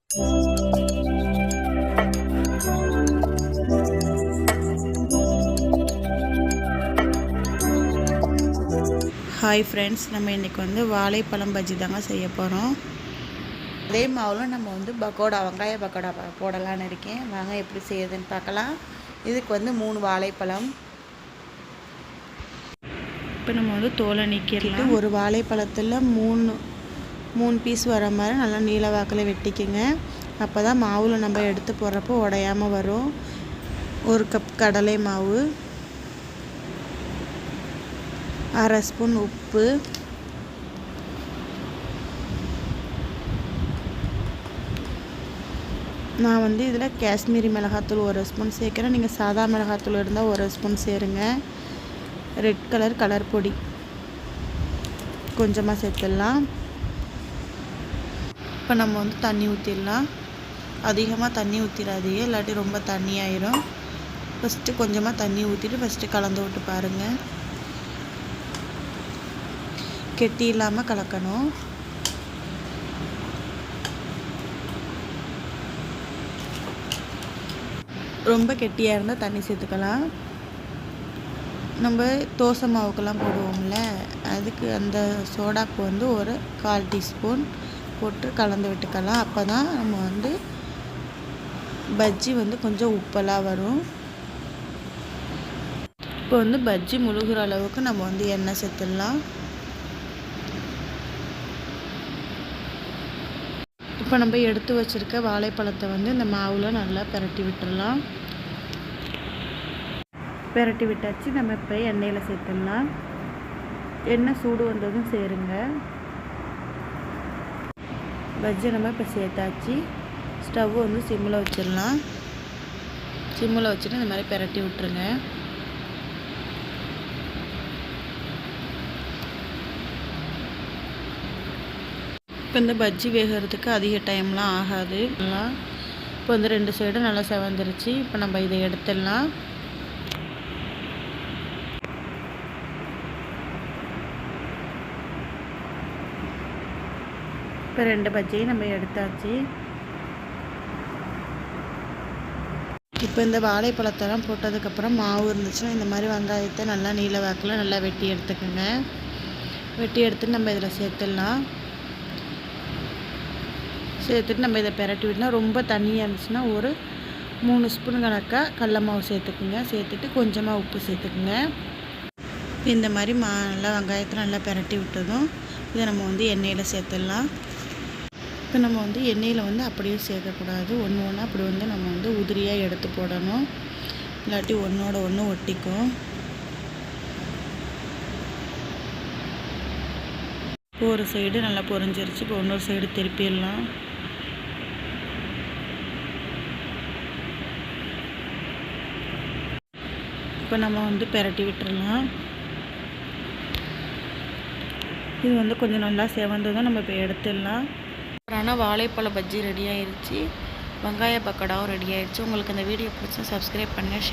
Hi friends, நம்ம இன்றைக்கி வந்து வாழைப்பழம் பஜ்ஜி தாங்க செய்ய போகிறோம். அதே மாவில் நம்ம வந்து பக்கோடா, வெங்காய பக்கோடா போடலான்னு இருக்கேன். வாங்க எப்படி செய்யுதுன்னு பார்க்கலாம். இதுக்கு வந்து 3 வாழைப்பழம். இப்போ நம்ம வந்து தோலை நீக்கிடலாம். ஒரு வாழைப்பழத்தில் 3 பீஸ் வர மாதிரி நல்லா நீல வாக்கில் வெட்டிக்குங்க. அப்போ தான் மாவில் நம்ம எடுத்து போடுறப்போ உடையாமல் வரும். 1 கப் கடலை மாவு, 1/2 ஸ்பூன் உப்பு, நான் வந்து இதில் காஷ்மீரி மிளகாத்தூள் 1 ஸ்பூன் சேர்க்குறேன். நீங்கள் சாதா மிளகாத்தூள் இருந்தால் 1 ஸ்பூன் சேருங்க. ரெட் கலர் பொடி கொஞ்சமாக சேர்த்துடலாம். இப்போ நம்ம வந்து தண்ணி ஊற்றிடலாம். அதிகமாக தண்ணி ஊற்றிடாதீங்க, இல்லாட்டி ரொம்ப தண்ணி ஆயிரும். ஃபஸ்ட்டு கொஞ்சமாக தண்ணி ஊற்றிட்டு ஃபஸ்ட்டு கலந்து விட்டு பாருங்கள். கெட்டி இல்லாமல் கலக்கணும். ரொம்ப கெட்டியாக இருந்தால் தண்ணி சேர்த்துக்கலாம். நம்ம தோசை மாவுக்கெல்லாம் போடுவோம்ல, அதுக்கு அந்த சோடாக்கு வந்து ஒரு 1/4 டீஸ்பூன் போட்டு கலந்து விட்டுக்கலாம். அப்போ தான் நம்ம வந்து பஜ்ஜி வந்து கொஞ்சம் உப்பெல்லாம் வரும். இப்போ வந்து பஜ்ஜி முழுகிற அளவுக்கு நம்ம வந்து எண்ணெய் சேர்த்துடலாம். இப்போ நம்ம எடுத்து வச்சுருக்க வாழைப்பழத்தை வந்து இந்த மாவில் நல்லா பிரட்டி விட்டுடலாம். பிரட்டி விட்டாச்சு. நம்ம இப்போ எண்ணெயில் சேர்த்துடலாம். எண்ணெய் சூடு வந்ததும் சேருங்க. பஜ்ஜி நம்ம இப்போ சேர்த்தாச்சு. ஸ்டவ் வந்து சிம்மில் வச்சிடலாம். சிம்மில் வச்சுட்டு இந்த மாதிரி பிரட்டி விட்டுருங்க. இப்போ இந்த பஜ்ஜி வேகிறதுக்கு அதிக டைம்லாம் ஆகாது. இப்போ வந்து 2 சைடும் நல்லா செவந்துருச்சு. இப்போ நம்ம இதை எடுத்துடலாம். இப்போ 2 பஜ்ஜியும் நம்ம எடுத்தாச்சு. இப்போ இந்த வாழைப்பழத்தெல்லாம் போட்டதுக்கப்புறம் மாவு இருந்துச்சுன்னா இந்த மாதிரி வெங்காயத்தை நல்லா நீல வாக்கில் நல்லா வெட்டி எடுத்துக்கோங்க. வெட்டி எடுத்துட்டு நம்ம இதில் சேர்த்துடலாம். சேர்த்துட்டு நம்ம இதை பிரட்டி விடலாம். ரொம்ப தண்ணியாக இருந்துச்சுன்னா ஒரு 3 ஸ்பூன் கணக்காக கடல மாவு சேர்த்துக்குங்க. சேர்த்துட்டு கொஞ்சமாக உப்பு சேர்த்துக்குங்க. இந்த மாதிரி நல்லா வெங்காயத்தை நல்லா பிரட்டி விட்டதும் இதை நம்ம வந்து எண்ணெயில் சேர்த்துடலாம். இப்போ நம்ம வந்து எண்ணெயில் வந்து அப்படியே சேர்க்கக்கூடாது. ஒன்று அப்படி வந்து நம்ம வந்து உதிரியாக எடுத்து போடணும், இல்லாட்டி ஒன்றோட ஒன்று ஒட்டிக்கும். இப்போ ஒரு சைடு நல்லா பொரிஞ்சிருச்சு. இப்போ இன்னொரு சைடு திருப்பிடலாம். இப்போ நம்ம வந்து பிரட்டி விட்டுறலாம். இது வந்து கொஞ்சம் நல்லா செவந்ததும் நம்ம இப்போ எடுத்துடலாம். ஆனால் வாழைப்பழ பஜ்ஜி ரெடி ஆயிடுச்சு. வெங்காய பக்கோடாவும் ரெடி ஆயிடுச்சு. உங்களுக்கு அந்த வீடியோ பிடிச்சா சப்ஸ்கிரைப் பண்ணுங்கள்.